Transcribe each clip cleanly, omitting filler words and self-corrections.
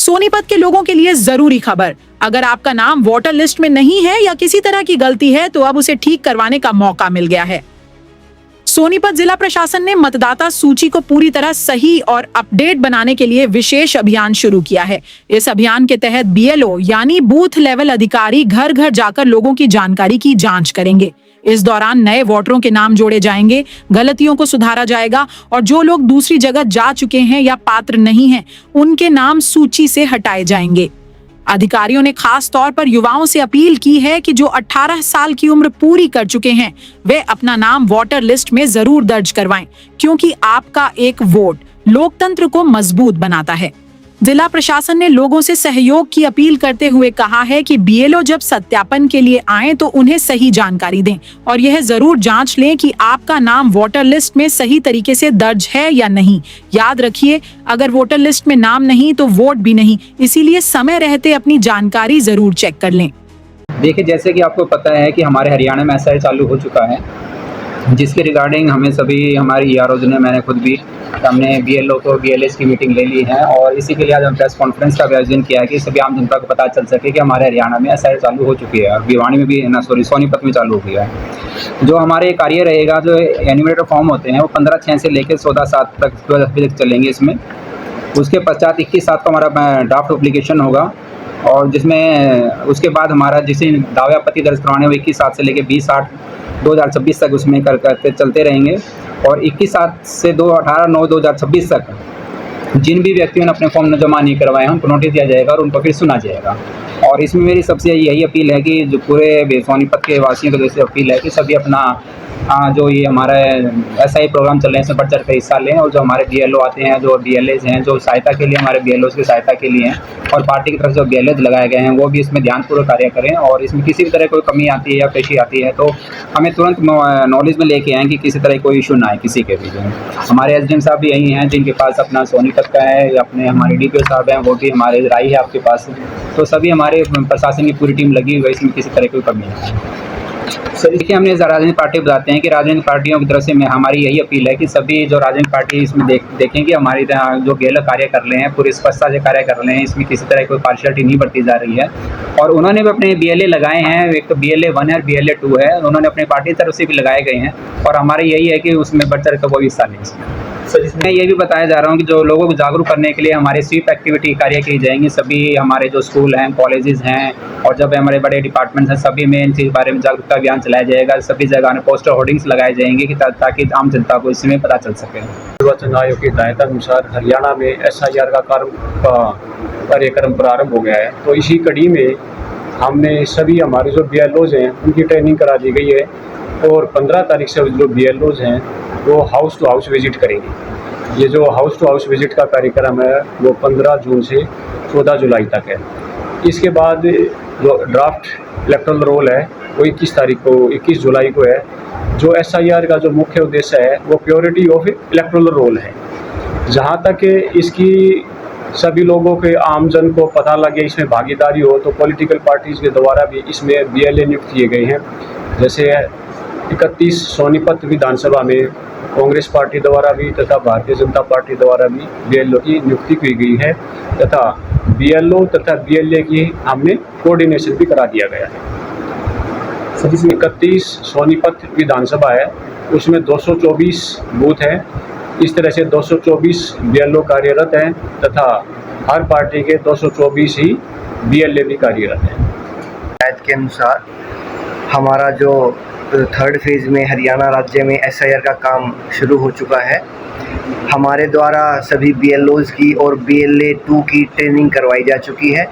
सोनीपत के लोगों के लिए जरूरी खबर, अगर आपका नाम वोटर लिस्ट में नहीं है या किसी तरह की गलती है तो अब उसे ठीक करवाने का मौका मिल गया है। सोनीपत जिला प्रशासन ने मतदाता सूची को पूरी तरह सही और अपडेट बनाने के लिए विशेष अभियान शुरू किया है। इस अभियान के तहत बीएलओ यानी बूथ लेवल अधिकारी घर घर जाकर लोगों की जानकारी की जांच करेंगे। इस दौरान नए वोटरों के नाम जोड़े जाएंगे, गलतियों को सुधारा जाएगा और जो लोग दूसरी जगह जा चुके हैं या पात्र नहीं हैं, उनके नाम सूची से हटाए जाएंगे। अधिकारियों ने खास तौर पर युवाओं से अपील की है कि जो 18 साल की उम्र पूरी कर चुके हैं वे अपना नाम वोटर लिस्ट में जरूर दर्ज करवाएं, क्योंकि आपका एक वोट लोकतंत्र को मजबूत बनाता है। जिला प्रशासन ने लोगों से सहयोग की अपील करते हुए कहा है कि बीएलओ जब सत्यापन के लिए आए तो उन्हें सही जानकारी दें और यह जरूर जांच लें कि आपका नाम वोटर लिस्ट में सही तरीके से दर्ज है या नहीं। याद रखिए, अगर वोटर लिस्ट में नाम नहीं तो वोट भी नहीं, इसीलिए समय रहते अपनी जानकारी जरूर चेक कर लें। देखिए, जैसे कि आपको पता है कि हमारे हरियाणा में एसआई चालू हो चुका है, जिसके रिगार्डिंग हमें सभी हमारे ईआरओज ने, मैंने खुद भी, हमने बीएलओ को बीएलएस की मीटिंग ले ली है और इसी के लिए आज हम प्रेस कॉन्फ्रेंस का भी आयोजन किया है कि सभी आम जनता को पता चल सके कि हमारे हरियाणा में एसआई चालू हो चुकी है। भिवानी में भी सोनीपत में चालू हो गया है। जो हमारे कार्य रहेगा, जो एन्यूमरेटर फॉर्म होते हैं वो 15/6 से लेकर 14/7 तक 2010 तक चलेंगे इसमें। उसके पश्चात 21/7 को हमारा ड्राफ्ट एप्लीकेशन होगा और जिसमें उसके बाद हमारा जिसे दावे आपत्ति दर्ज करवाने वो 21/7 से लेकर 20/8/2026 तक उसमें करते चलते रहेंगे और 21/7 से 18/9/2026 तक जिन भी व्यक्तियों ने अपने फॉर्म न जमा नहीं करवाए हैं उनको नोटिस दिया जाएगा और उनको फिर सुना जाएगा। और इसमें मेरी सबसे यही अपील है कि जो पूरे सोनीपत के वासियों को जैसे अपील है कि सभी अपना जो ये हमारा एसआई प्रोग्राम चल रहे हैं इसमें बढ़ चढ़ कर हिस्सा लें और जो हमारे बीएलओ आते हैं, जो बीएलएज हैं, जो सहायता के लिए हमारे बीएलओज की सहायता के लिए हैं और पार्टी की तरफ से जो बीएलएज लगाए गए हैं वो भी इसमें ध्यानपूर्वक कार्य करें और इसमें किसी भी तरह कोई कमी आती है या पेशी आती है तो हमें तुरंत नॉलेज में लेके आएँ कि किसी तरह कोई इशू ना आए किसी के भी। हमारे एसडीएम साहब भी यही हैं जिनके पास अपना सोनीपत का है, या अपने हमारे डीपीओ साहब हैं वो भी हमारे राय है आपके पास, तो सभी हमारे प्रशासन की पूरी टीम लगी हुई है, इसमें किसी तरह कोई कमी नहीं है। सर, देखिए, हमने राजनीतिक पार्टी बताते हैं कि राजनीतिक पार्टियों की तरफ से हमारी यही अपील है कि सभी जो राजनीतिक पार्टी इसमें देखें कि हमारी जो बीएलओ कार्य कर रहे हैं पूरी स्पष्टता से कार्य कर रहे हैं, इसमें किसी तरह कोई पार्शियलिटी नहीं बरती जा रही है। और उन्होंने भी अपने बीएलए लगाए हैं, एक तो BLA 1 है और BLA 2 है, उन्होंने अपनी पार्टी की तरफ से भी लगाए गए हैं और हमारे यही है कि उसमें बढ़ चढ़ कर कोई हिस्सा नहीं इसमें। सर, इसमें ये भी बताया जा रहा हूँ कि जो लोगों को जागरूक करने के लिए हमारे स्वीप एक्टिविटी कार्य की जाएंगी। सभी हमारे जो स्कूल हैं, कॉलेजेस हैं और जब हमारे बड़े डिपार्टमेंट्स हैं सभी में इन चीज़ बारे में जागरूकता अभियान चलाया जाएगा। सभी जगह में पोस्टर होर्डिंग्स लगाए जाएंगे कि ताकि आम जनता को इसमें पता चल सके। निर्वाचन आयोग की हिदायतानुसार हरियाणा में SIR का कार्यक्रम प्रारंभ हो गया है, तो इसी कड़ी में हमने सभी हमारे जो BLOs हैं उनकी ट्रेनिंग करा दी गई है और 15 तारीख से जो BLOs हैं वो हाउस टू हाउस विजिट करेंगे। ये जो हाउस टू हाउस विजिट का कार्यक्रम है वो 15 जून से 14 जुलाई तक है। इसके बाद जो ड्राफ्ट इलेक्टोरल रोल है वो 21 जुलाई को है। जो SIR का जो मुख्य उद्देश्य है वो प्योरिटी ऑफ इलेक्टोरल रोल है। जहाँ तक इसकी सभी लोगों के आमजन को पता लगे, इसमें भागीदारी हो, तो पॉलिटिकल पार्टीज़ के द्वारा भी इसमें BLA नियुक्त किए गए हैं। जैसे 31 सोनीपत विधानसभा में कांग्रेस पार्टी द्वारा भी तथा भारतीय जनता पार्टी द्वारा भी BLO की नियुक्ति की गई है तथा BLO तथा BLA की हमने कोऑर्डिनेशन भी करा दिया गया है। सर, जिसमें 31 सोनीपत विधानसभा है उसमें 224 बूथ हैं। इस तरह से 224 BLO कार्यरत हैं तथा हर पार्टी के 224 ही BLA भी कार्यरत हैं। हिदायत के अनुसार हमारा जो 3rd फेज़ में हरियाणा राज्य में SIR का काम शुरू हो चुका है। हमारे द्वारा सभी BLOs की और BLA 2 की ट्रेनिंग करवाई जा चुकी है।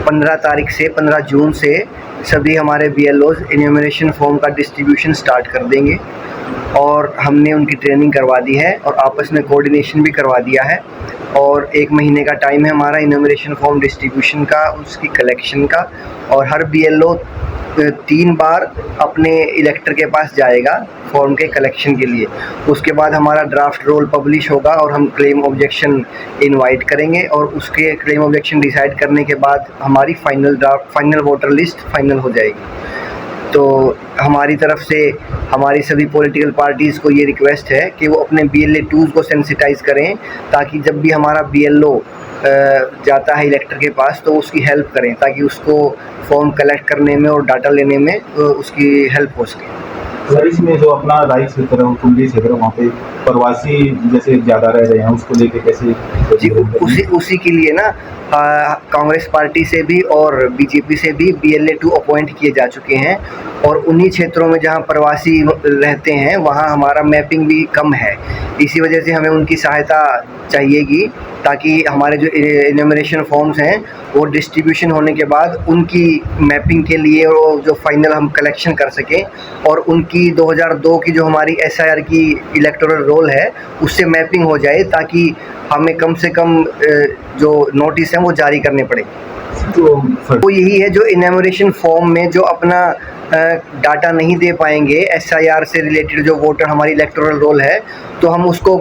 15 तारीख से 15 जून से सभी हमारे BLOs इन्यूमरेशन फॉर्म का डिस्ट्रीब्यूशन स्टार्ट कर देंगे और हमने उनकी ट्रेनिंग करवा दी है और आपस में कोऑर्डिनेशन भी करवा दिया है। और 1 महीने का टाइम है हमारा इन्यूमरेशन फॉर्म डिस्ट्रीब्यूशन का, उसकी कलेक्शन का, और हर BLO 3 बार अपने इलेक्टर के पास जाएगा फॉर्म के कलेक्शन के लिए। उसके बाद हमारा ड्राफ्ट रोल पब्लिश होगा और हम क्लेम ऑब्जेक्शन इनवाइट करेंगे और उसके क्लेम ऑब्जेक्शन डिसाइड करने के बाद हमारी फाइनल वोटर लिस्ट फाइनल हो जाएगी। तो हमारी तरफ से हमारी सभी पॉलिटिकल पार्टीज़ को ये रिक्वेस्ट है कि वो अपने BLA 2s को सेंसिटाइज़ करें ताकि जब भी हमारा BLO जाता है इलेक्टर के पास, तो उसकी हेल्प करें ताकि उसको फॉर्म कलेक्ट करने में और डाटा लेने में उसकी हेल्प हो सके। सर, इसमें जो अपना राई क्षेत्र है, कुंडली क्षेत्र है, वहाँ पे प्रवासी जैसे ज़्यादा रह रहे हैं, उसको लेके कैसे? जी, उसी के लिए ना कांग्रेस पार्टी से भी और बीजेपी से भी BLA 2 अपॉइंट किए जा चुके हैं, और उन्हीं क्षेत्रों में जहाँ प्रवासी रहते हैं वहाँ हमारा मैपिंग भी कम है। इसी वजह से हमें उनकी सहायता चाहिएगी ताकि हमारे जो इन्यूमरेशन फॉर्म्स हैं वो डिस्ट्रीब्यूशन होने के बाद उनकी मैपिंग के लिए वो जो फाइनल हम कलेक्शन कर सकें, और उनकी 2002 की जो हमारी SIR की इलेक्टोरल रोल है उससे मैपिंग हो जाए, ताकि हमें कम से कम जो नोटिस हैं वो जारी करने पड़े। तो यही है, जो इन्यूमरेशन फॉर्म में जो अपना डाटा नहीं दे पाएंगे SIR से रिलेटेड, जो वोटर हमारी इलेक्टोरल रोल है, तो हम उसको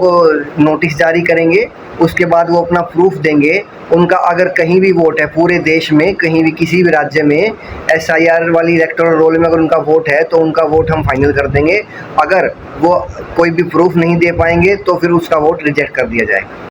नोटिस जारी करेंगे। उसके बाद वो अपना प्रूफ देंगे। उनका अगर कहीं भी वोट है पूरे देश में, कहीं भी किसी भी राज्य में SIR वाली इलेक्टोरल रोल में अगर उनका वोट है तो उनका वोट हम फाइनल कर देंगे। अगर वो कोई भी प्रूफ नहीं दे पाएंगे तो फिर उसका वोट रिजेक्ट कर दिया जाएगा।